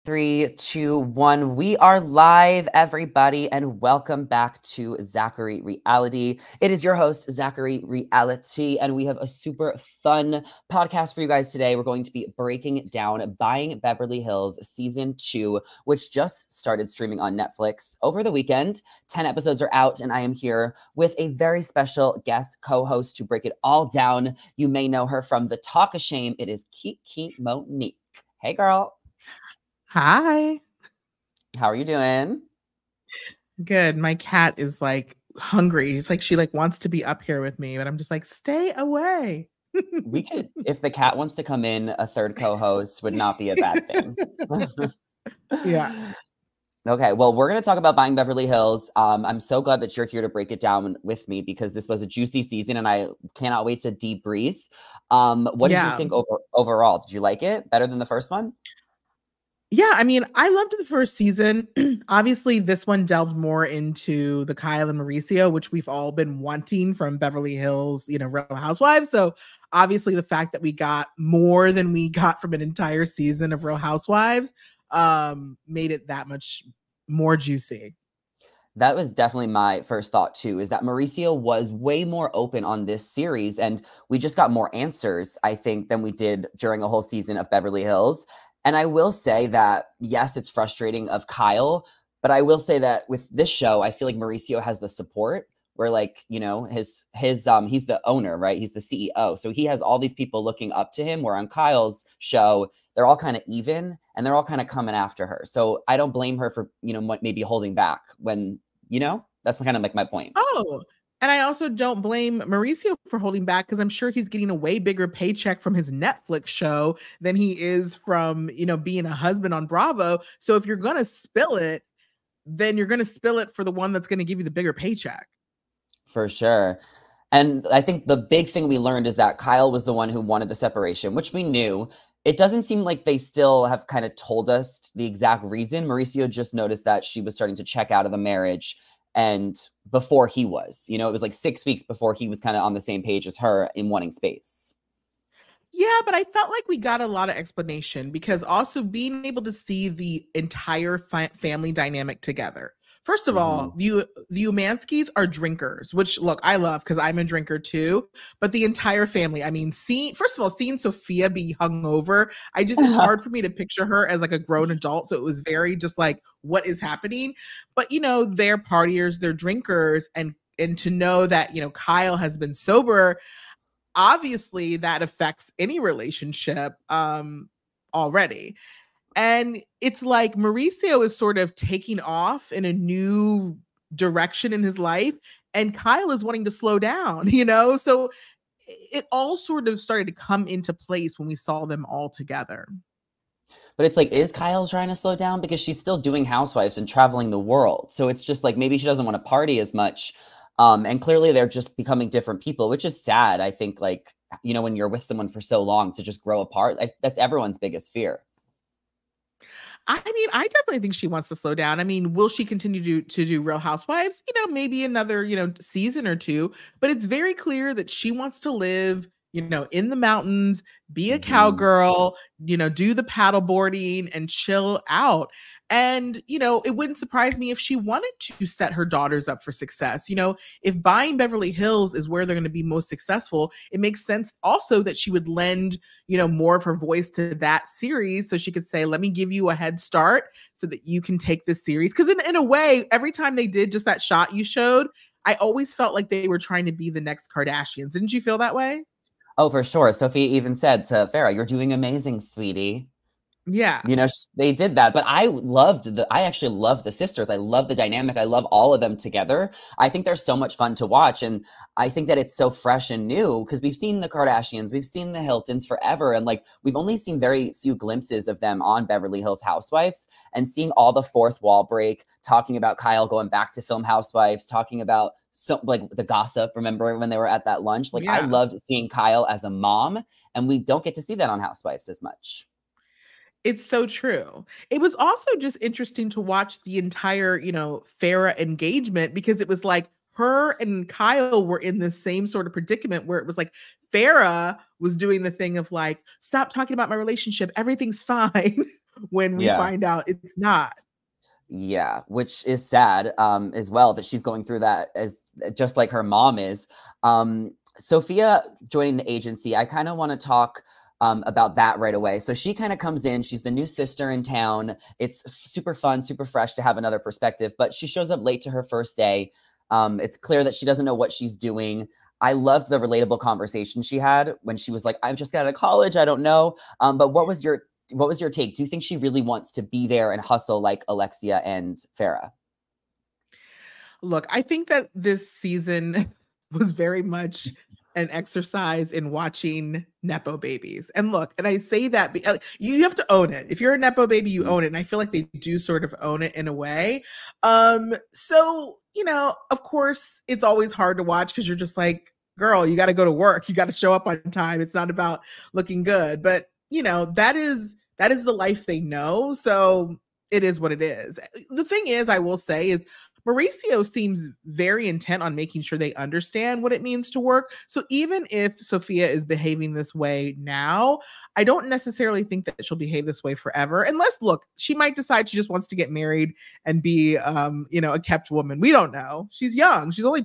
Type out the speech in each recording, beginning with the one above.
Three, two, one. We are live, everybody, and welcome back to Zachary Reality. It is your host, Zachary Reality, and we have a super fun podcast for you guys today. We're going to be breaking down Buying Beverly Hills Season 2, which just started streaming on Netflix over the weekend. 10 episodes are out, and I am here with a very special guest co-host to break it all down. You may know her from The Talk of Shame. It is Kiki Monique. Hey, girl. Hi. How are you doing? Good. My cat is like hungry. It's like she wants to be up here with me, but I'm just like, stay away. We could, if the cat wants to come in, a third co-host would not be a bad thing. Yeah. Okay, well, we're going to talk about Buying Beverly Hills. I'm so glad that you're here to break it down with me because this was a juicy season and I cannot wait to debrief. What did you think overall? Did you like it better than the first one? Yeah, I mean, I loved the first season. Obviously, this one delved more into the Kyle and Mauricio, which we've all been wanting from Beverly Hills, Real Housewives. So obviously the fact that we got more than we got from an entire season of Real Housewives made it that much more juicy. That was definitely my first thought too, is that Mauricio was way more open on this series and we just got more answers, I think, than we did during a whole season of Beverly Hills. And I will say that, yes, it's frustrating of Kyle, but I will say that with this show, I feel like Mauricio has the support where he's the owner, right? He's the CEO. So he has all these people looking up to him, where on Kyle's show, they're all kind of even and they're all kind of coming after her. So I don't blame her for, maybe holding back when, that's kind of like my point. Oh, and I also don't blame Mauricio for holding back because I'm sure he's getting a way bigger paycheck from his Netflix show than he is from, being a husband on Bravo. So if you're going to spill it, then you're going to spill it for the one that's going to give you the bigger paycheck. For sure. And I think the big thing we learned is that Kyle was the one who wanted the separation, which we knew. It doesn't seem like they still have kind of told us the exact reason. Mauricio just noticed that she was starting to check out of the marriage. And before he was, it was like 6 weeks before he was kind of on the same page as her in wanting space. Yeah, but I felt like we got a lot of explanation because also being able to see the entire family dynamic together. First of all, the Umanskis are drinkers, which look, I love because I'm a drinker too. But the entire family, I mean, seeing Sophia be hungover, it's hard for me to picture her as like a grown adult. So it was very just like, what is happening? But they're partiers, they're drinkers, and to know that Kyle has been sober, obviously that affects any relationship already. And it's like Mauricio is sort of taking off in a new direction in his life, and Kyle is wanting to slow down, So it all sort of started to come into place when we saw them all together. But it's like, is Kyle trying to slow down? Because she's still doing Housewives and traveling the world. So it's just like, maybe she doesn't want to party as much. And clearly they're just becoming different people, which is sad. I think when you're with someone for so long to just grow apart, that's everyone's biggest fear. I mean, I definitely think she wants to slow down. I mean, will she continue to do Real Housewives? Maybe another, season or two, but it's very clear that she wants to live, in the mountains, be a cowgirl, do the paddle boarding and chill out. And, it wouldn't surprise me if she wanted to set her daughters up for success. If Buying Beverly Hills is where they're going to be most successful, it makes sense also that she would lend, more of her voice to that series. So she could say, let me give you a head start so that you can take this series. Because in a way, every time they did just that shot you showed, I always felt like they were trying to be the next Kardashians. Didn't you feel that way? Oh, for sure. Sophia even said to Farrah, "You're doing amazing, sweetie." Yeah. They did that, but I actually love the sisters. I love the dynamic. I love all of them together. I think they're so much fun to watch. And I think that it's so fresh and new because we've seen the Kardashians, we've seen the Hiltons forever. And we've only seen very few glimpses of them on Beverly Hills Housewives, and seeing all the fourth wall break, talking about Kyle going back to film Housewives, talking about the gossip. Remember when they were at that lunch? I loved seeing Kyle as a mom, and we don't get to see that on Housewives as much. It's so true. It was also just interesting to watch the entire, Farrah engagement because it was like her and Kyle were in the same sort of predicament where it was like Farrah was doing the thing of like, stop talking about my relationship. Everything's fine when we find out it's not. Yeah, which is sad as well that she's going through that as just like her mom is. Sophia joining the agency, I kind of want to talk about that right away. So she kind of comes in, she's the new sister in town. It's super fun, super fresh to have another perspective, but she shows up late to her first day. It's clear that she doesn't know what she's doing. I loved the relatable conversation she had when she was like, I've just got out of college, I don't know. But what was your take? Do you think she really wants to be there and hustle like Alexia and Farrah? Look, I think that this season was very much an exercise in watching Nepo babies. And look, and I say that you have to own it. If you're a Nepo baby, you own it. And I feel like they do sort of own it in a way. So, you know, of course, it's always hard to watch because you're just like, girl, you got to go to work. You got to show up on time. It's not about looking good. But, you know, that is the life they know. So it is what it is. The thing is, I will say is Mauricio seems very intent on making sure they understand what it means to work. So even if Sophia is behaving this way now, I don't necessarily think that she'll behave this way forever. Unless, look, she might decide she just wants to get married and be, you know, a kept woman. We don't know. She's young. She's only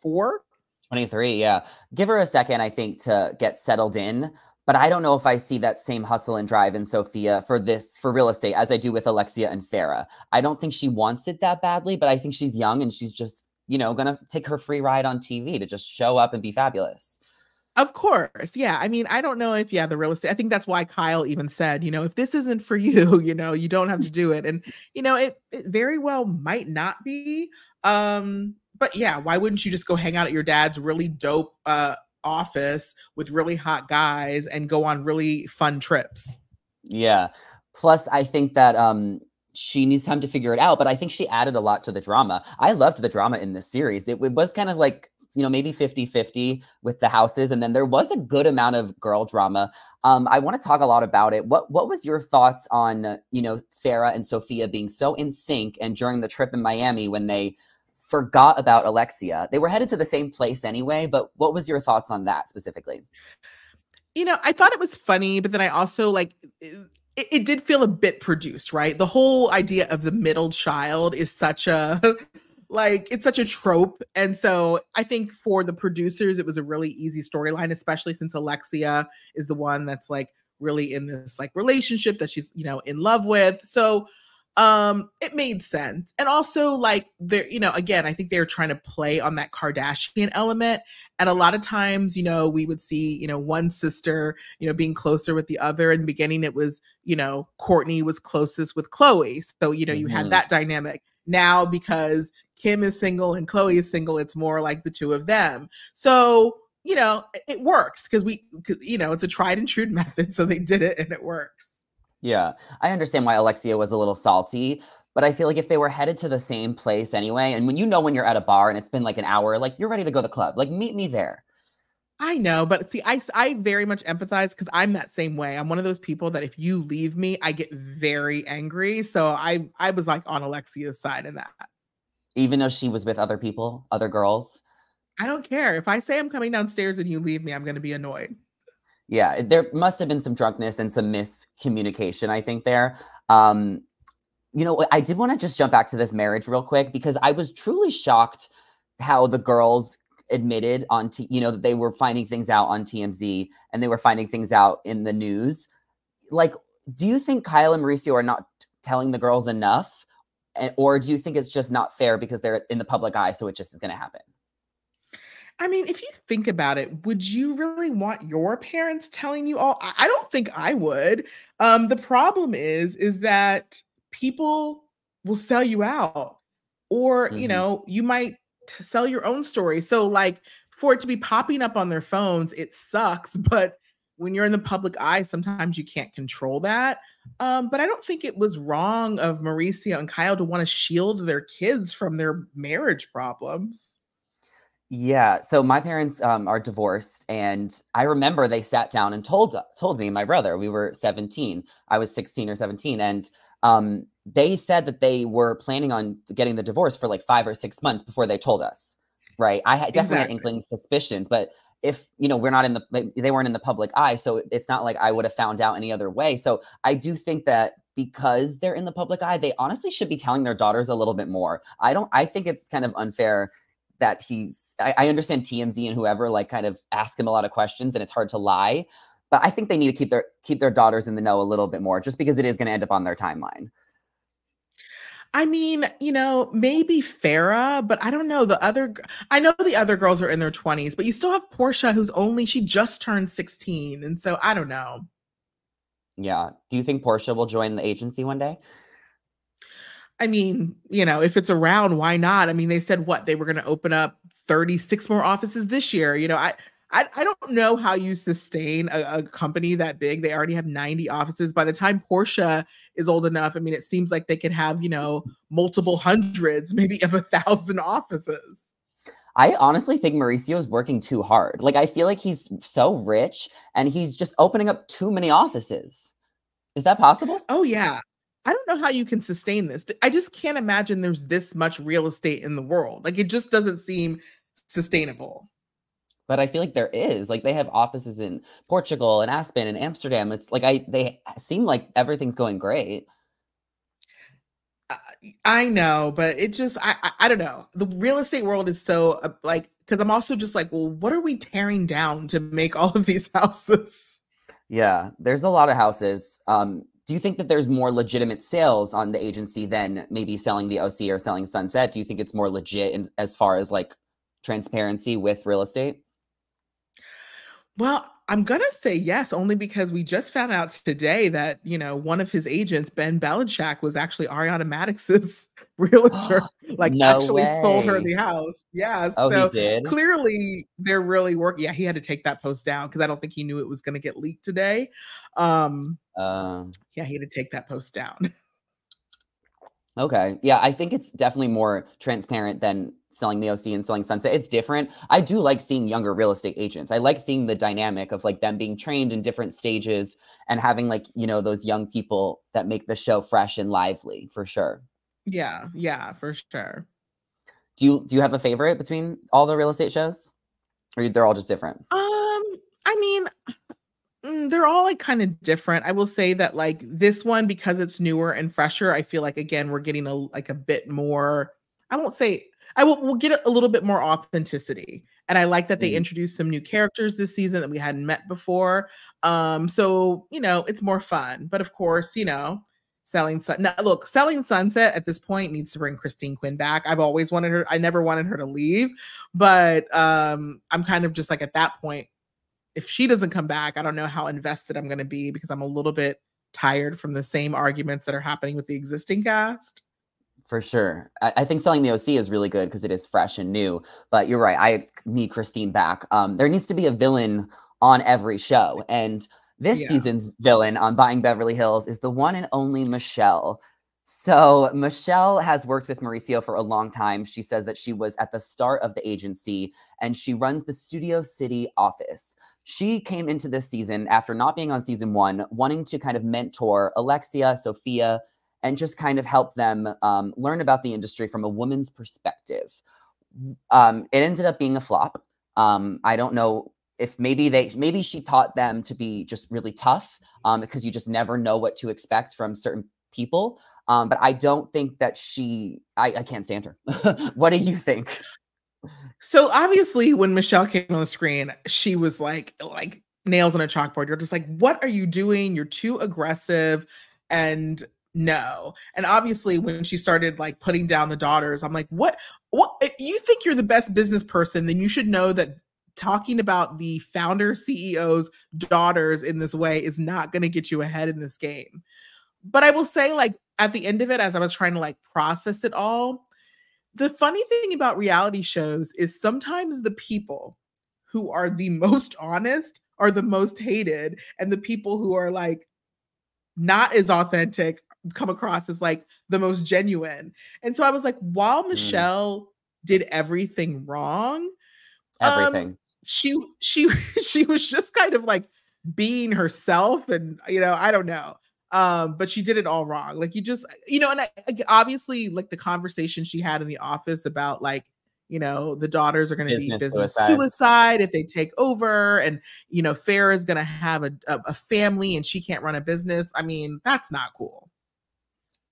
4? 23, yeah. Give her a second, I think, to get settled in. But I don't know if I see that same hustle and drive in Sophia for real estate as I do with Alexia and Farrah. I don't think she wants it that badly, but I think she's young and she's just, you know, gonna take her free ride on TV to just show up and be fabulous. Of course. Yeah. I mean, I don't know if, the real estate, I think that's why Kyle even said, you know, if this isn't for you, you know, you don't have to do it. And, you know, it very well might not be. But yeah, why wouldn't you just go hang out at your dad's really dope office with really hot guys and go on really fun trips? Yeah. Plus, I think that she needs time to figure it out, but I think she added a lot to the drama. I loved the drama in this series. It was kind of like, you know, maybe 50-50 with the houses. And then there was a good amount of girl drama. I want to talk a lot about it. What was your thoughts on, you know, Farrah and Sophia being so in sync and during the trip in Miami when they forgot about Alexia? They were headed to the same place anyway, but what was your thoughts on that specifically? You know, I thought it was funny, but then I also like it did feel a bit produced, right? The whole idea of the middle child is such a like it's such a trope. And so I think for the producers, it was a really easy storyline, especially since Alexia is the one that's like really in this like relationship that she's, you know, in love with. So it made sense. And also like there, you know, again, I think they were trying to play on that Kardashian element. And a lot of times, you know, we would see, you know, one sister, you know, being closer with the other. In the beginning, it was, you know, Kourtney was closest with Khloe. So, you know, you had that dynamic. Now, because Kim is single and Khloe is single, it's more like the two of them. So, you know, it works because you know, it's a tried and true method. So they did it and it works. Yeah, I understand why Alexia was a little salty, but I feel like if they were headed to the same place anyway, and when you're at a bar and it's been like an hour, like you're ready to go to the club, like meet me there. I know, but see, I very much empathize because I'm that same way. I'm one of those people that if you leave me, I get very angry. So I was like on Alexia's side in that. Even though she was with other people, other girls? I don't care. If I say I'm coming downstairs and you leave me, I'm going to be annoyed. Yeah, there must have been some drunkenness and some miscommunication, I think, there. You know, I did want to just jump back to this marriage real quick because I was truly shocked how the girls admitted you know, that they were finding things out on TMZ and they were finding things out in the news. Like, do you think Kyle and Mauricio are not telling the girls enough? Or do you think it's just not fair because they're in the public eye, so it just is going to happen? I mean, if you think about it, would you really want your parents telling you all? I don't think I would. The problem is that people will sell you out, or you know, you might sell your own story. So, like, for it to be popping up on their phones, it sucks. But when you're in the public eye, sometimes you can't control that. But I don't think it was wrong of Mauricio and Kyle to want to shield their kids from their marriage problems. Yeah, so my parents are divorced, and I remember they sat down and told me and my brother. We were 17. I was 16 or 17, and they said that they were planning on getting the divorce for like 5 or 6 months before they told us. Right? I had definitely had inkling suspicions, but if, we're not in the, like, they weren't in the public eye. So it's not like I would have found out any other way. So I do think that because they're in the public eye, they honestly should be telling their daughters a little bit more. I think it's kind of unfair that I understand TMZ and whoever like kind of ask him a lot of questions and it's hard to lie. But I think they need to keep their daughters in the know a little bit more, just because it is going to end up on their timeline. I mean, maybe Farrah, but I don't know. I know the other girls are in their 20s, but you still have Portia, she just turned 16. And so I don't know. Yeah. Do you think Portia will join the agency one day? I mean, if it's around, why not? I mean, they said they were going to open up 36 more offices this year. I don't know how you sustain a company that big. They already have 90 offices. By the time Portia is old enough, I mean, it seems like they could have, multiple hundreds, maybe of 1,000 offices. I honestly think Mauricio is working too hard. Like, I feel like he's so rich and he's just opening up too many offices. Is that possible? Oh, yeah. I don't know how you can sustain this. I just can't imagine there's this much real estate in the world. Like, it just doesn't seem sustainable. But I feel like there is. Like, they have offices in Portugal and Aspen and Amsterdam. It's like they seem like everything's going great. I know, but it just I don't know. The real estate world is so because I'm also just like, well, what are we tearing down to make all of these houses? Yeah, there's a lot of houses. Do you think that there's more legitimate sales on the agency than maybe selling the OC or selling Sunset? Do you think it's more legit as far as like transparency with real estate? Well, I'm going to say yes, only because we just found out today that, one of his agents, Ben Belichick, was actually Ariana Madix's realtor, actually sold her the house. Yeah. Oh, so he did? Clearly they're really working. Yeah, he had to take that post down because I don't think he knew it was going to get leaked today. Yeah, he had to take that post down. Okay. Yeah, I think it's definitely more transparent than selling the OC and selling Sunset. It's different. I do like seeing younger real estate agents. I like seeing the dynamic of like them being trained in different stages and having like, those young people that make the show fresh and lively, for sure. Yeah, for sure. Do you have a favorite between all the real estate shows? Or they're all just different? I mean, they're all like kind of different. I will say that like this one, because it's newer and fresher, I feel like again we're getting a bit more. We'll get a little bit more authenticity, and I like that they introduced some new characters this season that we hadn't met before. So it's more fun. But of course, selling Sunset at this point needs to bring Christine Quinn back. I've always wanted her. I never wanted her to leave, but I'm kind of just like at that point. If she doesn't come back, I don't know how invested I'm going to be because I'm a little bit tired from the same arguments that are happening with the existing cast. For sure. I think selling the OC is really good because it is fresh and new. But you're right. I need Christine back. There needs to be a villain on every show. And this season's villain on Buying Beverly Hills is the one and only Michelle. So Michelle has worked with Mauricio for a long time. She says that she was at the start of the agency and she runs the Studio City office. She came into this season after not being on season 1, wanting to kind of mentor Alexia, Sophia, and just kind of help them learn about the industry from a woman's perspective. It ended up being a flop. I don't know if maybe she taught them to be just really tough because you just never know what to expect from certain people. But I don't think that I can't stand her. What do you think? So obviously when Michelle came on the screen, she was like nails on a chalkboard. You're just like, what are you doing? You're too aggressive. And no. And obviously when she started like putting down the daughters, I'm like, what you think you're the best business person, then you should know that talking about the founder CEO's daughters in this way is not going to get you ahead in this game. But I will say, like, at the end of it, as I was trying to like process it all, the funny thing about reality shows is sometimes the people who are the most honest are the most hated, and the people who are like not as authentic come across as like the most genuine. And so I was like, while Michelle did everything wrong, she was just kind of like being herself, and I don't know. But she did it all wrong. Like you just, and obviously like the conversation she had in the office about like, the daughters are going to be Business business suicide. suicide if they take over. And, Farrah is going to have a family and she can't run a business. I mean, that's not cool.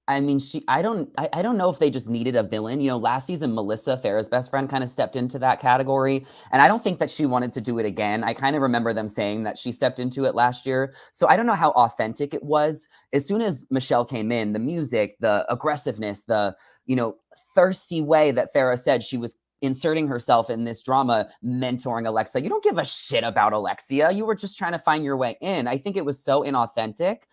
I mean, I don't know if they just needed a villain. Last season, Melissa, Farrah's best friend, kind of stepped into that category. And I don't think that she wanted to do it again. I kind of remember them saying that she stepped into it last year. So I don't know how authentic it was. As soon as Michelle came in, the music, the aggressiveness, the, thirsty way that Farrah said she was inserting herself in this drama, mentoring Alexia. You don't give a shit about Alexia. You were just trying to find your way in. I think it was so inauthentic.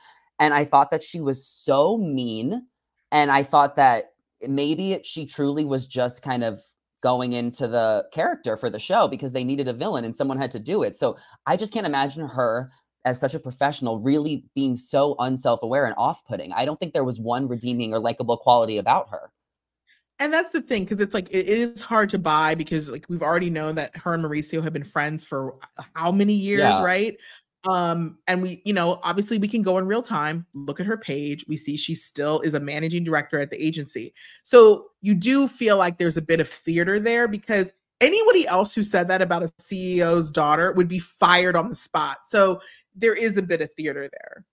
And I thought that she was so mean. And I thought that maybe she truly was just kind of going into the character for the show because they needed a villain and someone had to do it. So I just can't imagine her as such a professional really being so unself-aware and off-putting. I don't think there was one redeeming or likable quality about her. And that's the thing, because it's like it is hard to buy because like we've already known that her and Mauricio have been friends for how many years, right? And we, obviously we can go in real time, look at her page. We see she still is a managing director at the agency. So you do feel like there's a bit of theater there because anybody else who said that about a CEO's daughter would be fired on the spot. So there is a bit of theater there.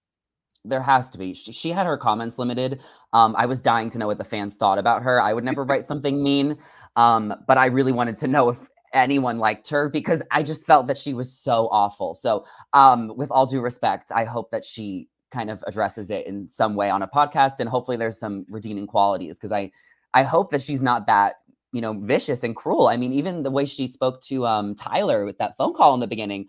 There has to be. She had her comments limited. I was dying to know what the fans thought about her. I would never write something mean, but I really wanted to know if anyone liked her because I just felt that she was so awful. So with all due respect, I hope that she kind of addresses it in some way on a podcast, and hopefully there's some redeeming qualities because I hope that she's not that vicious and cruel. I mean, even the way she spoke to Tyler with that phone call in the beginning,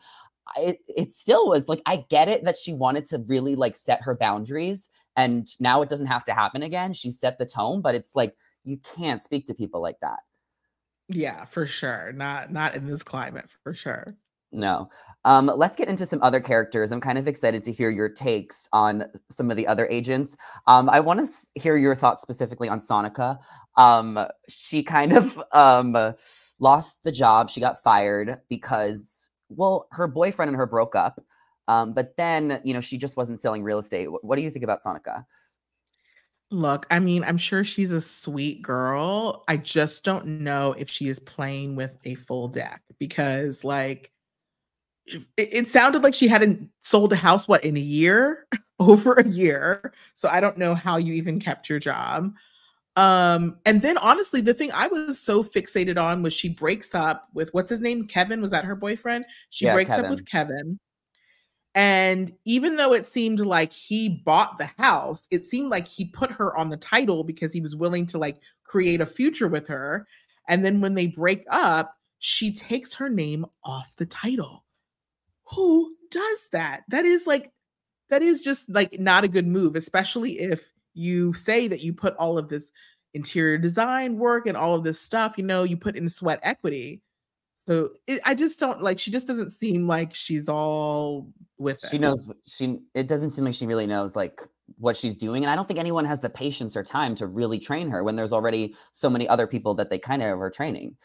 it still was like, I get it that she wanted to really like set her boundaries and now it doesn't have to happen again. She set the tone, but it's like, you can't speak to people like that. Yeah, for sure. Not in this climate, for sure. No. Let's get into some other characters. I'm kind of excited to hear your takes on some of the other agents. I want to hear your thoughts specifically on Sonica. She kind of lost the job. She got fired because, well, her boyfriend and her broke up. But then, she just wasn't selling real estate. What do you think about Sonica? Look, I mean, I'm sure she's a sweet girl. I just don't know if she is playing with a full deck because, like, it sounded like she hadn't sold a house, in a year? Over a year. So I don't know how you even kept your job. And then honestly, the thing I was so fixated on was she breaks up with what's his name? Kevin. Was that her boyfriend? She breaks up with Kevin. And even though it seemed like he bought the house, it seemed like he put her on the title because he was willing to like create a future with her. And then when they break up, she takes her name off the title. Who does that? That is just like not a good move, especially if you say that you put all of this interior design work and all of this stuff, you put in sweat equity. So I just don't like, she just doesn't seem like she's all with it. She knows, it doesn't seem like she really knows like what she's doing. And I don't think anyone has the patience or time to really train her when there's already so many other people that they kind of are training.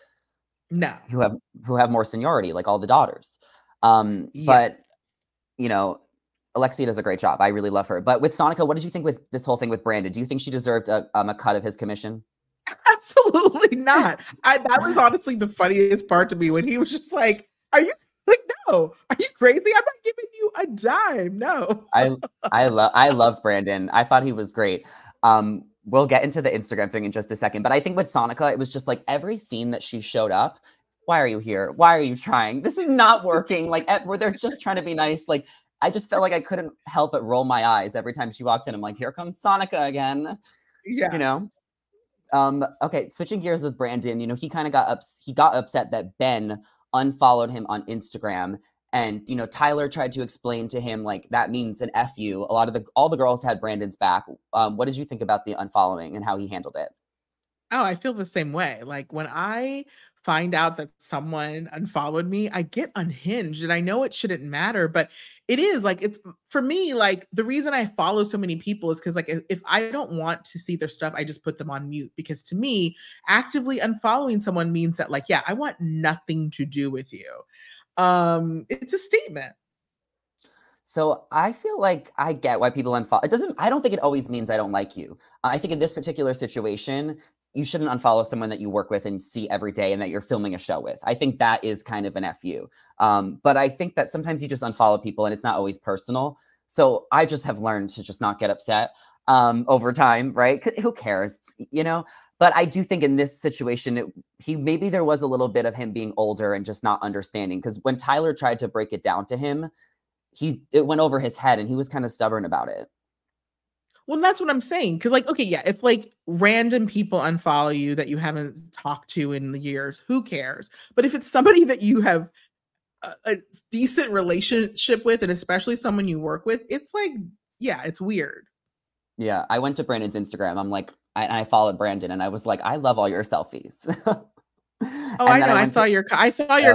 No. Who have more seniority, like all the daughters. But Alexia does a great job. I really love her. But with Sonica, what did you think with this whole thing with Brandon? Do you think she deserved a cut of his commission? Absolutely not. That was honestly the funniest part to me when he was just like, "Are you like no? Are you crazy? I'm not giving you a dime." No. I loved Brandon. I thought he was great. We'll get into the Instagram thing in just a second, but I think with Sonica, it was just like every scene that she showed up. Why are you here? Why are you trying? This is not working. Like where they're just trying to be nice. Like I just felt like I couldn't help but roll my eyes every time she walked in. I'm like, here comes Sonica again. Yeah. Okay, switching gears with Brandon, he kind of got upset that Ben unfollowed him on Instagram. And, Tyler tried to explain to him, like, that means an F you. All the girls had Brandon's back. What did you think about the unfollowing and how he handled it? Oh, I feel the same way. Like when I find out that someone unfollowed me, I get unhinged and I know it shouldn't matter, but it is like, it's for me, like the reason I follow so many people is because like, if I don't want to see their stuff, I just put them on mute because to me, actively unfollowing someone means that like, yeah, I want nothing to do with you. It's a statement. So I feel like I get why people unfollow. I don't think it always means I don't like you. I think in this particular situation, you shouldn't unfollow someone that you work with and see every day and that you're filming a show with. I think that is kind of an FU. But I think that sometimes you just unfollow people and it's not always personal. So I just have learned to just not get upset over time, right? Who cares, you know? But I do think in this situation, maybe there was a little bit of him being older and just not understanding. Because when Tyler tried to break it down to him, it went over his head and he was kind of stubborn about it. Well, that's what I'm saying. Cause like, okay, yeah, if like random people unfollow you that you haven't talked to in the years, who cares? But if it's somebody that you have a decent relationship with, and especially someone you work with, it's like, yeah, it's weird. Yeah, I went to Brandon's Instagram. I'm like, I followed Brandon and I was like, I love all your selfies. Oh, And I then know. I I went saw to, your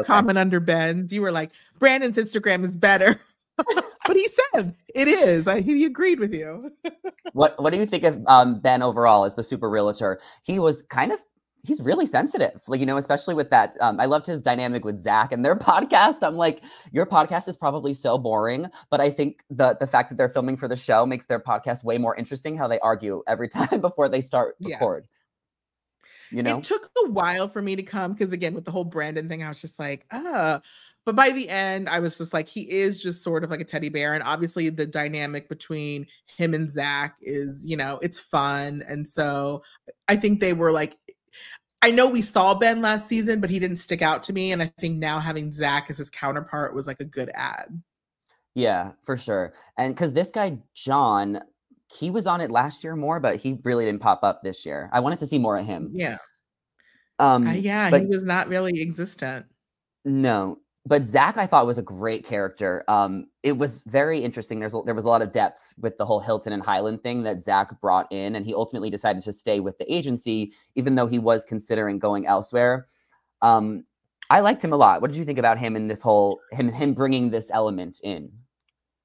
okay. comment under Ben's. You were like, Brandon's Instagram is better. But he said it is. He agreed with you. What do you think of Ben overall as the super realtor? He's really sensitive, like, you know, especially with that. I loved his dynamic with Zach and their podcast. I'm like, your podcast is probably so boring, but I think the fact that they're filming for the show makes their podcast way more interesting. How they argue every time before they start Yeah. record. You It know? took a while for me to come because again, with the whole Brandon thing, I was just like, but by the end, I was just like, he is just sort of like a teddy bear. And obviously the dynamic between him and Zach is, you know, it's fun. And so I think they were like, I know we saw Ben last season, but he didn't stick out to me. And I think now having Zach as his counterpart was like a good ad. Yeah, for sure. And because this guy, John, he was on it last year more, but he really didn't pop up this year. I wanted to see more of him. Yeah. Um, Yeah, he but was not really existent. no, but Zach, I thought was a great character. It was very interesting. There was a lot of depth with the whole Hilton and Highland thing that Zach brought in, and he ultimately decided to stay with the agency, even though he was considering going elsewhere. Um, I liked him a lot. What did you think about him and this whole him bringing this element in?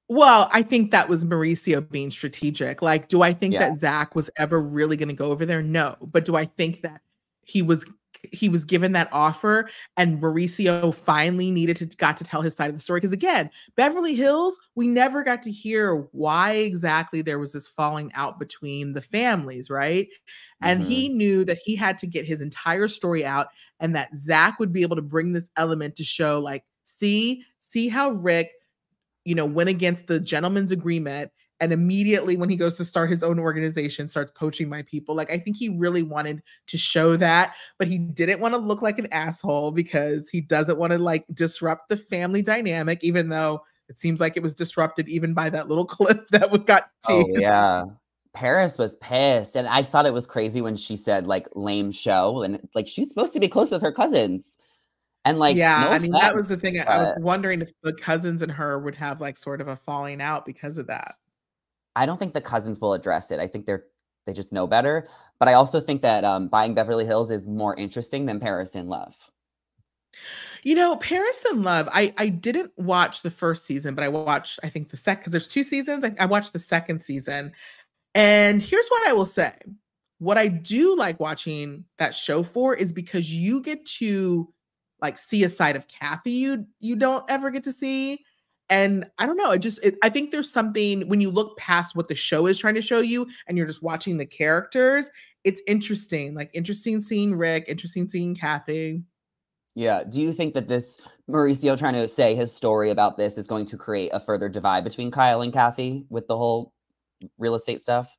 Well, I think that was Mauricio being strategic. Like, do I think Yeah. that Zach was ever really going to go over there? No. But do I think that he was he was given that offer and Mauricio finally got to tell his side of the story? Because again, Beverly Hills, we never got to hear why exactly there was this falling out between the families, right? And he knew that he had to get his entire story out and that Zach would be able to bring this element to show, like, see how Rick, you know, went against the gentleman's agreement and immediately when he goes to start his own organization starts poaching my people. Like, I think he really wanted to show that, but he didn't want to look like an asshole because he doesn't want to like disrupt the family dynamic, even though it seems like it was disrupted even by that little clip that got Oh teased. yeah. Paris was pissed, and I thought it was crazy when she said like lame show, and like she's supposed to be close with her cousins. And like, Yeah, no I mean, that offense, was the thing. I was but wondering if the cousins and her would have like sort of a falling out because of that. I don't think the cousins will address it. I think they just know better. But I also think that buying Beverly Hills is more interesting than Paris in Love. You know, Paris in Love, I didn't watch the first season, but I watched, I think the second, because there's two seasons. I watched the second season. And here's what I will say. What I do like watching that show for is because you get to like see a side of Kathy you don't ever get to see. And I don't know, I think there's something when you look past what the show is trying to show you and you're just watching the characters, it's interesting. Like interesting seeing Rick, interesting seeing Kathy. Yeah. Do you think that this Mauricio trying to say his story about this is going to create a further divide between Kyle and Kathy with the whole real estate stuff?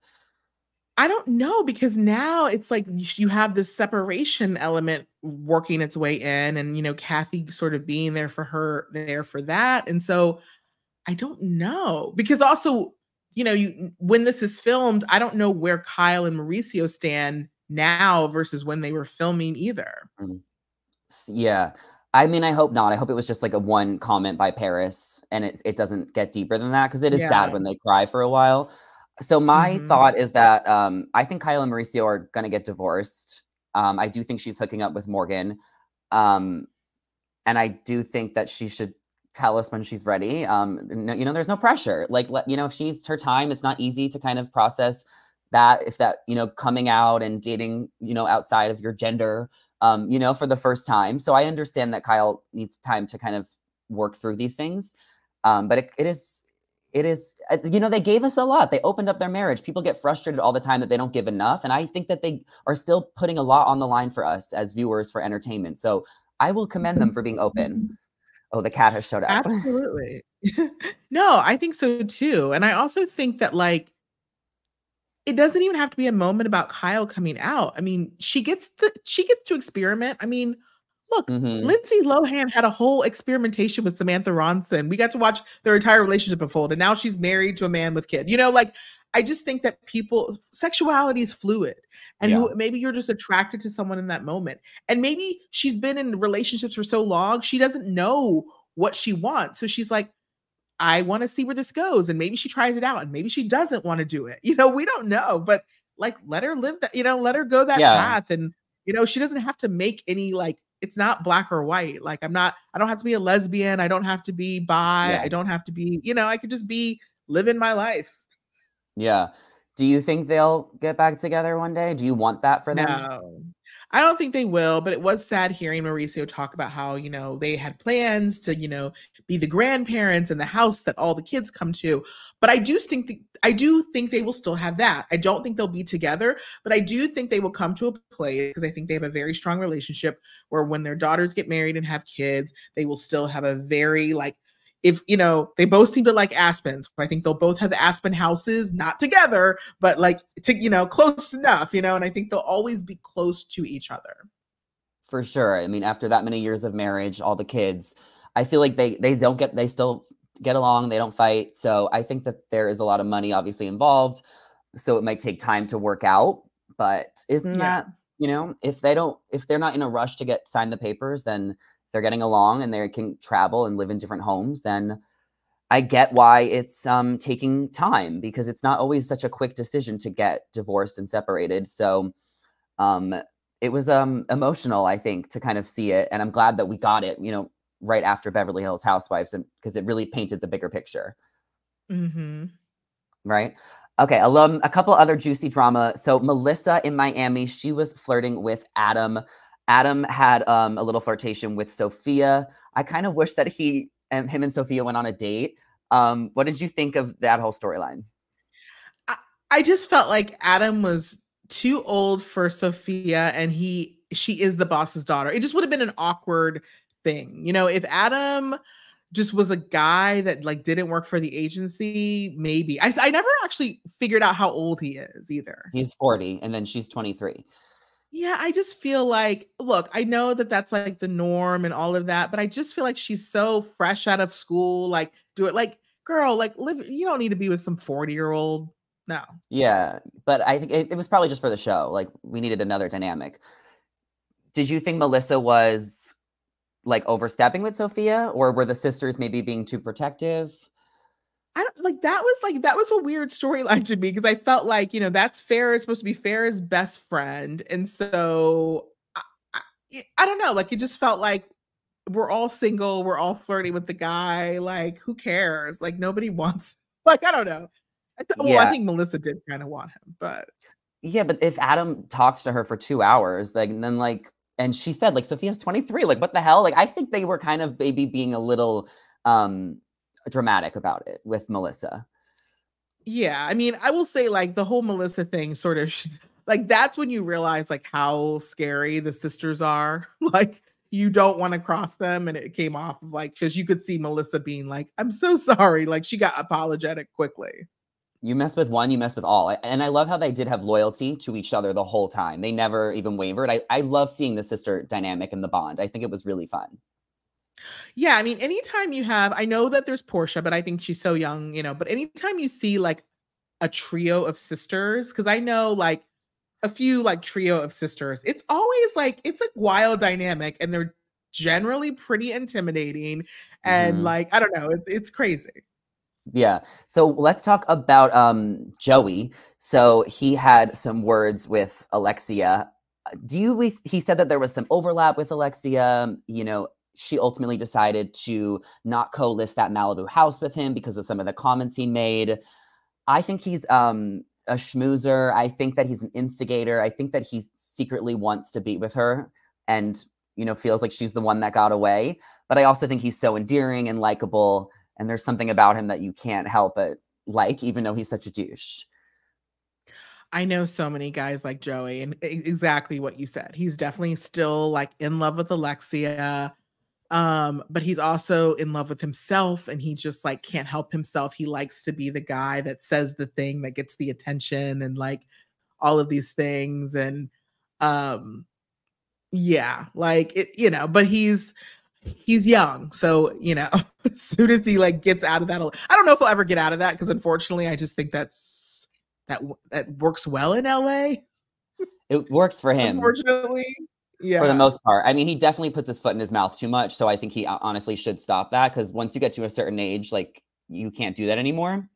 I don't know because now it's like you have this separation element working its way in, and you know, Kathy sort of being there for her, there for that. And so I don't know because also, you know, when this is filmed, I don't know where Kyle and Mauricio stand now versus when they were filming either. Mm. Yeah. I mean, I hope not. I hope it was just like a one comment by Paris and it doesn't get deeper than that because it is sad Yeah. when they cry for a while. So my Mhm. thought is that I think Kyle and Mauricio are going to get divorced. I do think she's hooking up with Morgan. Um, and I do think that she should tell us when she's ready. No, you know, there's no pressure. Like, you know, if she needs her time, it's not easy to kind of process that. If that, you know, coming out and dating, you know, outside of your gender, you know, for the first time. So I understand that Kyle needs time to kind of work through these things. But it is, it is, you know, they gave us a lot. They opened up their marriage. People get frustrated all the time that they don't give enough. And I think that they are still putting a lot on the line for us as viewers for entertainment. So I will commend them for being open. Oh, the cat has showed up. Absolutely. No, I think so too. And I also think that like it doesn't even have to be a moment about Kyle coming out. I mean, she gets to experiment. I mean, look, Hmm. Lindsay Lohan had a whole experimentation with Samantha Ronson. We got to watch their entire relationship unfold, and now she's married to a man with kid. You know, like I just think that people sexuality is fluid, and Yeah. who maybe you're just attracted to someone in that moment, and maybe she's been in relationships for so long she doesn't know what she wants, so she's like, I want to see where this goes. And maybe she tries it out and maybe she doesn't want to do it. You know, we don't know, but like let her live that, you know, let her go that Yeah. path. And, you know, she doesn't have to make any like, it's not black or white. Like I don't have to be a lesbian. I don't have to be bi. Yeah. I don't have to be, you know, I could just be living my life. Yeah. Do you think they'll get back together one day? Do you want that for them? No, I don't think they will, but it was sad hearing Mauricio talk about how, you know, they had plans to, you know, be the grandparents in the house that all the kids come to. But I do think they will still have that. I don't think they'll be together, but I do think they will come to a place because I think they have a very strong relationship where when their daughters get married and have kids, they will still have a very like if you know they both seem to like Aspens. I think they'll both have the Aspen houses, not together, but like to you know close enough, you know. And I think they'll always be close to each other. For sure. I mean, after that many years of marriage, all the kids, I feel like they still get along, they don't fight. So I think that there is a lot of money obviously involved. So it might take time to work out. But isn't Yeah. that, you know, if they're not in a rush to sign the papers, then they're getting along and they can travel and live in different homes, then I get why it's taking time because it's not always such a quick decision to get divorced and separated. So um, it was emotional, I think, to kind of see it, and I'm glad that we got it, you know, right after Beverly Hills Housewives, and because it really painted the bigger picture, Hmm. right? Okay, a couple other juicy drama. So Melissa in Miami, she was flirting with Adam. Adam had a little flirtation with Sophia. I kind of wish that him and Sophia went on a date. What did you think of that whole storyline? I, I just felt like Adam was too old for Sophia, and she is the boss's daughter. It just would have been an awkward thing, you know, if Adam just was a guy that like didn't work for the agency. Maybe I never actually figured out how old he is either. He's 40, and then she's 23. Yeah, I just feel like, look, I know that that's like the norm and all of that, but I just feel like she's so fresh out of school. Like, do it like, girl, like, live. You don't need to be with some 40-year-old. No. Yeah, but I think it was probably just for the show. Like we needed another dynamic. Did you think Melissa was like overstepping with Sophia, or were the sisters maybe being too protective? I don't like that was a weird storyline to me because I felt like, you know, that's Farrah, it's supposed to be Farrah's best friend. And so I don't know, like it just felt like we're all single, we're all flirting with the guy. Like, who cares? Like nobody wants like I don't know. I Yeah, think Melissa did kind of want him, but yeah, but if Adam talks to her for 2 hours, like, and then like, and she said like Sophia's 23, like what the hell? Like I think they were kind of maybe being a little dramatic about it with Melissa. yeah, I mean, I will say like the whole Melissa thing sort of like that's when you realize like how scary the sisters are. Like you don't want to cross them, and it came off of like because you could see Melissa being like, "I'm so sorry." Like she got apologetic quickly. You mess with one, you mess with all. And I love how they did have loyalty to each other the whole time. They never even wavered. I love seeing the sister dynamic and the bond. I think it was really fun. Yeah, I mean, anytime you have, I know that there's Portia, but I think she's so young, you know. But anytime you see like a trio of sisters, because I know like a few like trio of sisters, it's always like it's like wild dynamic, and they're generally pretty intimidating, and Mhm. like I don't know, it's crazy. Yeah. So let's talk about Joey. So he had some words with Alexia. He said that there was some overlap with Alexia. You know, she ultimately decided to not co-list that Malibu house with him because of some of the comments he made. I think he's a schmoozer. I think that he's an instigator. I think that he secretly wants to be with her and, you know, feels like she's the one that got away. But I also think he's so endearing and likable. And there's something about him that you can't help but like, even though he's such a douche. I know so many guys like Joey, and exactly what you said. He's definitely still like in love with Alexia. But he's also in love with himself, and he just like can't help himself. He likes to be the guy that says the thing that gets the attention and like all of these things. And yeah, like it, but he's young. So, as soon as he like gets out of that, I don't know if he'll ever get out of that, because unfortunately I just think that works well in LA. It works for him. Unfortunately. Yeah. For the most part. I mean, he definitely puts his foot in his mouth too much. So I think he honestly should stop that, because once you get to a certain age, like you can't do that anymore.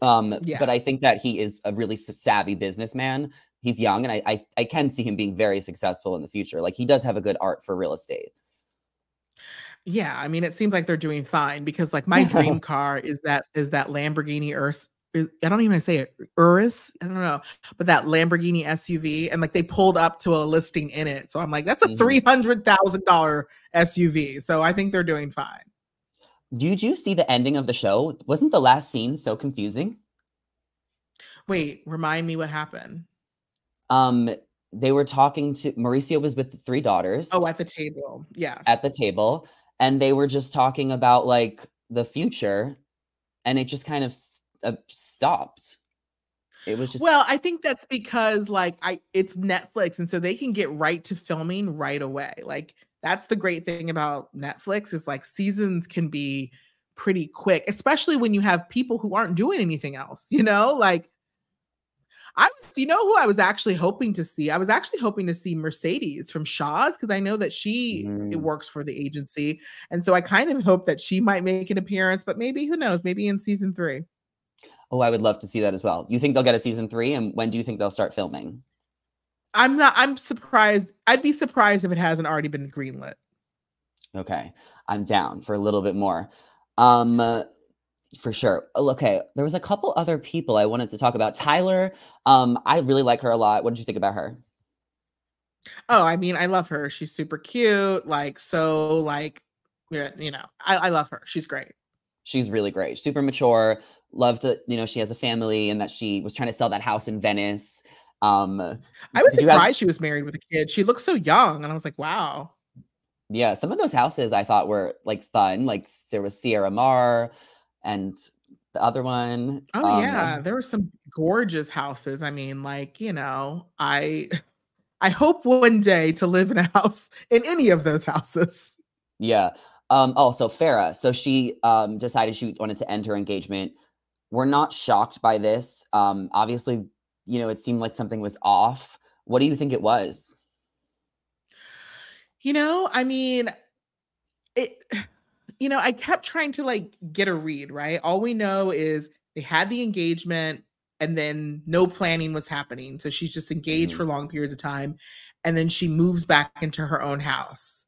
But I think that he is a really savvy businessman. He's young, and I can see him being very successful in the future. Like, he does have a good art for real estate. Yeah, I mean, it seems like they're doing fine, because like my dream car is that Lamborghini Urus. I don't even say it, Urus. I don't know, but that Lamborghini SUV, and like they pulled up to a listing in it. So I'm like, that's a $300,000 SUV. So I think they're doing fine. Did you see the ending of the show? Wasn't the last scene so confusing? Wait, remind me what happened. They were talking to Mauricio was with the 3 daughters. Oh, at the table. Yes. At the table. And they were just talking about like the future, and it just kind of stopped. It was just, well, I think that's because like it's Netflix, and so they can get right to filming right away. Like that's the great thing about Netflix, is like seasons can be pretty quick, especially when you have people who aren't doing anything else, like who I was actually hoping to see? I was actually hoping to see Mercedes from Shaw's, because I know that it works for the agency. And so I kind of hope that she might make an appearance, but maybe, who knows, maybe in season 3. Oh, I would love to see that as well. You think they'll get a season 3? And when do you think they'll start filming? I'm surprised. I'd be surprised if it hasn't already been greenlit. Okay. I'm down for a little bit more. For sure. Okay. There was a couple other people I wanted to talk about. Tyler, I really like her a lot. What did you think about her? Oh, I mean, I love her. She's super cute. Like, so like, I love her. She's great. She's really great. Super mature. Loved that, she has a family, and that she was trying to sell that house in Venice. I was surprised she was married with a kid. She looks so young, and I was like, wow. Yeah, some of those houses I thought were like fun. Like there was Sierra Mar and the other one. Oh yeah, there were some gorgeous houses. I mean, like, I hope one day to live in a house in any of those houses. Yeah. So Farrah. So she decided she wanted to end her engagement. We're not shocked by this. Obviously, it seemed like something was off. What do you think it was? I mean, I kept trying to like get a read, right? All we know is they had the engagement, and then no planning was happening. So she's just engaged for long periods of time, and then she moves back into her own house.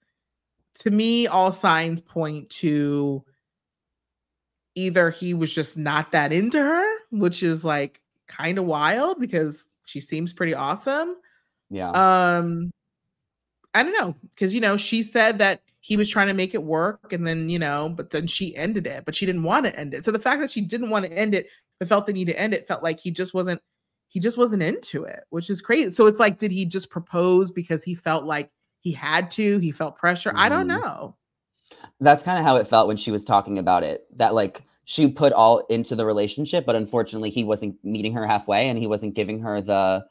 To me, all signs point to either he was just not that into her, which is like kind of wild because she seems pretty awesome. Yeah. I don't know, because she said that he was trying to make it work, and then but then she ended it, but she didn't want to end it. So the fact that she didn't want to end it, but felt the need to end it, felt like he just wasn't into it, which is crazy. So it's like, did he just propose because he felt like he had to? He felt pressure. I don't know. That's kind of how it felt when she was talking about it. That like she put all into the relationship, but unfortunately he wasn't meeting her halfway, and he wasn't giving her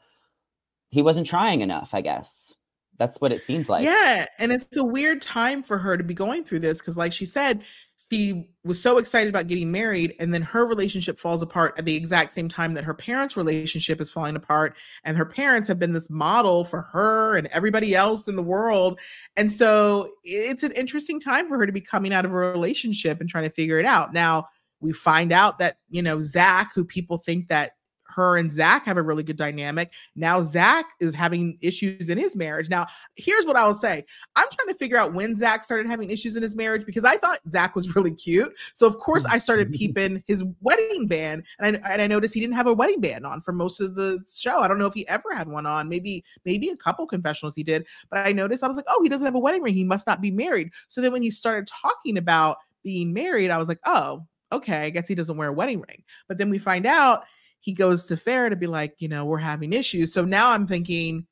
he wasn't trying enough, I guess. That's what it seems like. Yeah. And it's a weird time for her to be going through this, because like she said, she was so excited about getting married, and then her relationship falls apart at the exact same time that her parents' relationship is falling apart. And her parents have been this model for her and everybody else in the world. And so it's an interesting time for her to be coming out of a relationship and trying to figure it out. Now, we find out that, Zach, who people think that her and Zach have a really good dynamic. Now Zach is having issues in his marriage. Now, here's what I will say. I'm trying to figure out when Zach started having issues in his marriage, because I thought Zach was really cute. So of course I started peeping his wedding band, and I noticed he didn't have a wedding band on for most of the show. I don't know if he ever had one on. Maybe a couple confessionals he did, but I noticed, I was like, oh, he doesn't have a wedding ring. He must not be married. So then when he started talking about being married, I was like, oh, okay, I guess he doesn't wear a wedding ring. But then we find out he goes to Farrah to be like, we're having issues. So now I'm thinking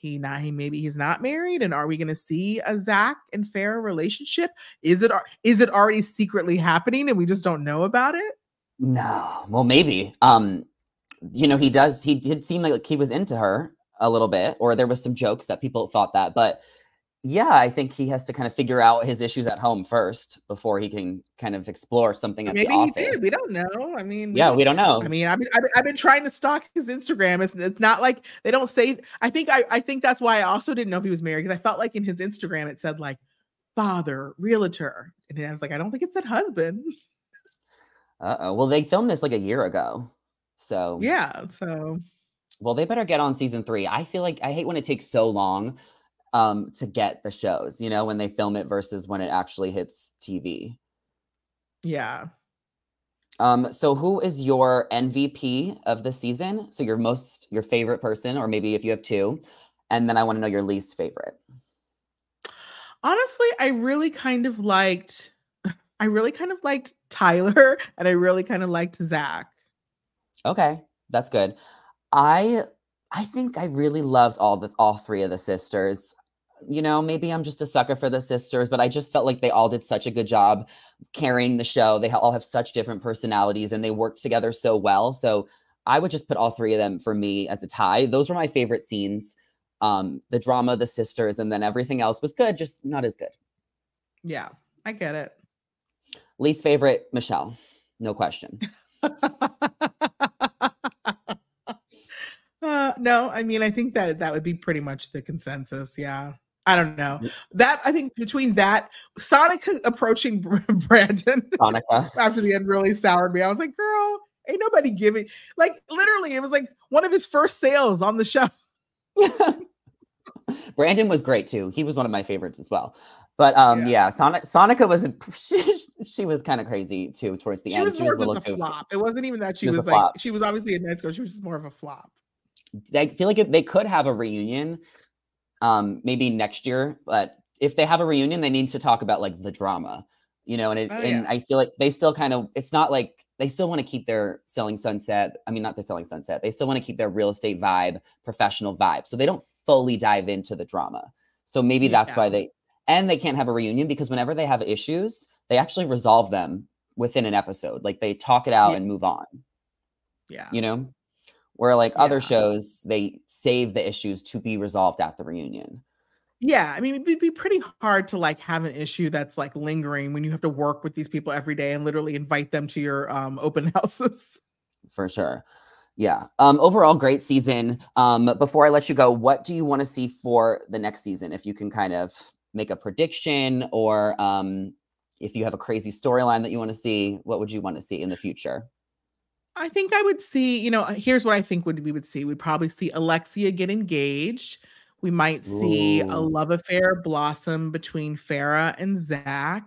maybe he's not married. And are we going to see a Zach and Farrah relationship? Is it already secretly happening and we just don't know about it? No, well, maybe. He did seem like he was into her a little bit, or there was some jokes that people thought that, but yeah, I think he has to kind of figure out his issues at home first before he can kind of explore something at the office. Maybe he did. We don't know. I mean, we don't know. I mean, I've been trying to stalk his Instagram. It's not like they don't say. I think that's why I also didn't know if he was married, because I felt like in his Instagram it said like father, realtor, and I was like, I don't think it said husband. Well, they filmed this like a year ago, so yeah. So, well, they better get on season 3. I feel like I hate when it takes so long to get the shows, when they film it versus when it actually hits TV. Yeah. So who is your MVP of the season? So your favorite person, or maybe if you have 2, and then I want to know your least favorite. Honestly, I really kind of liked Tyler, and I really kind of liked Zach. Okay, that's good. I think I really loved all 3 of the sisters. Maybe I'm just a sucker for the sisters, but I just felt like they all did such a good job carrying the show. They all have such different personalities and they work together so well. So I would just put all 3 of them for me as a tie. Those were my favorite scenes. The drama, the sisters, and then everything else was good, just not as good. Yeah, I get it. Least favorite, Michelle. No question. No, I mean, I think that would be pretty much the consensus. Yeah. I don't know. That I think between that, Sonica approaching Brandon after the end really soured me. I was like, girl, ain't nobody giving. Like, literally, it was like one of his first sales on the show. Brandon was great too. He was one of my favorites as well. But Sonica was she was kind of crazy too towards the end. She was more just a flop. It wasn't even that she was like she was obviously a nice girl. She was just more of a flop. I feel like they could have a reunion maybe next year, but if they have a reunion, they need to talk about like the drama, and I feel like they still kind of, it's not like they still want to keep their Selling Sunset. I mean, not the Selling Sunset. They still want to keep their real estate vibe, professional vibe. So they don't fully dive into the drama. So maybe that's why they can't have a reunion, because whenever they have issues, they actually resolve them within an episode. Like they talk it out and move on. Yeah. Where like other shows, they save the issues to be resolved at the reunion. Yeah, I mean, it'd be pretty hard to like have an issue that's like lingering when you have to work with these people every day and literally invite them to your open houses. For sure. Yeah. Overall, great season. Before I let you go, what do you want to see for the next season? If you can kind of make a prediction, or if you have a crazy storyline that you want to see, what would you want to see in the future? I think I would see, here's what I think we would see. We'd probably see Alexia get engaged. We might see a love affair blossom between Farrah and Zach.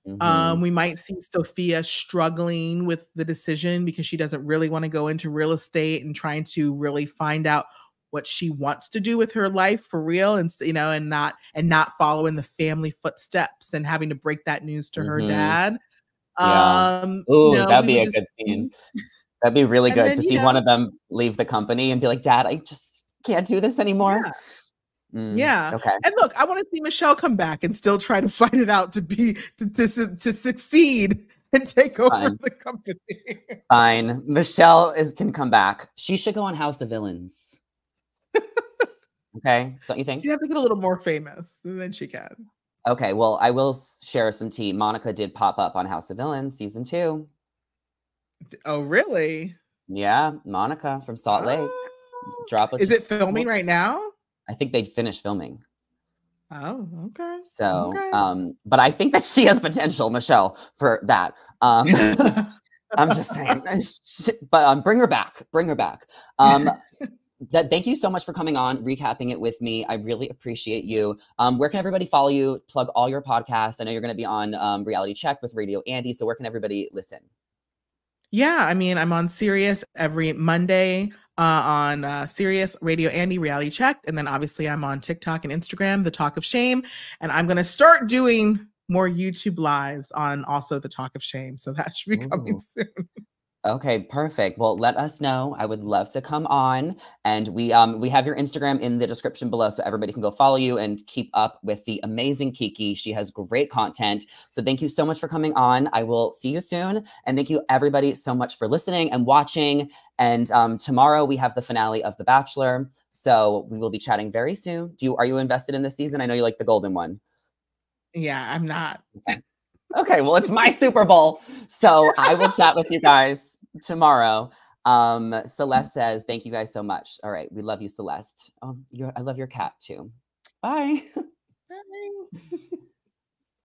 Mm-hmm. We might see Sophia struggling with the decision because she doesn't really want to go into real estate and trying to really find out what she wants to do with her life for real, and and not follow in the family footsteps and having to break that news to her dad. Yeah. That'd be a good scene. That'd be really good to see one of them leave the company and be like, Dad, I just can't do this anymore. Yeah. Okay. And look, I want to see Michelle come back and still try to fight it out to succeed and take over the company. Fine. Michelle can come back. She should go on House of Villains. Okay. Don't you think? She'd have to get a little more famous, and then she can. Okay. Well, I will share some tea. Monica did pop up on House of Villains season 2. Oh, really? Yeah, Monica from Salt Lake. Is it filming right now? I think they'd finished filming. Oh, okay. So, but I think that she has potential, Michelle, for that. I'm just saying. But bring her back. Bring her back. Thank you so much for coming on, recapping it with me. I really appreciate you. Where can everybody follow you? Plug all your podcasts. I know you're going to be on Reality Check with Radio Andy. So where can everybody listen? Yeah, I mean, I'm on Sirius every Monday on Sirius Radio Andy Reality Check. And then obviously I'm on TikTok and Instagram, The Talk of Shame. And I'm going to start doing more YouTube lives on also the Talk of Shame. So that should be coming Ooh. soon. Okay, perfect. Well, let us know. I would love to come on. And we have your Instagram in the description below so everybody can go follow you and keep up with the amazing Kiki. She has great content. So thank you so much for coming on. I will see you soon. And thank you everybody so much for listening and watching. And tomorrow we have the finale of The Bachelor. So we will be chatting very soon. Are you invested in this season? I know you like the golden one. Yeah, I'm not. Okay. Okay, well, it's my Super Bowl. So I will chat with you guys tomorrow. Celeste says, thank you guys so much. All right, we love you, Celeste. I love your cat too. Bye. Bye.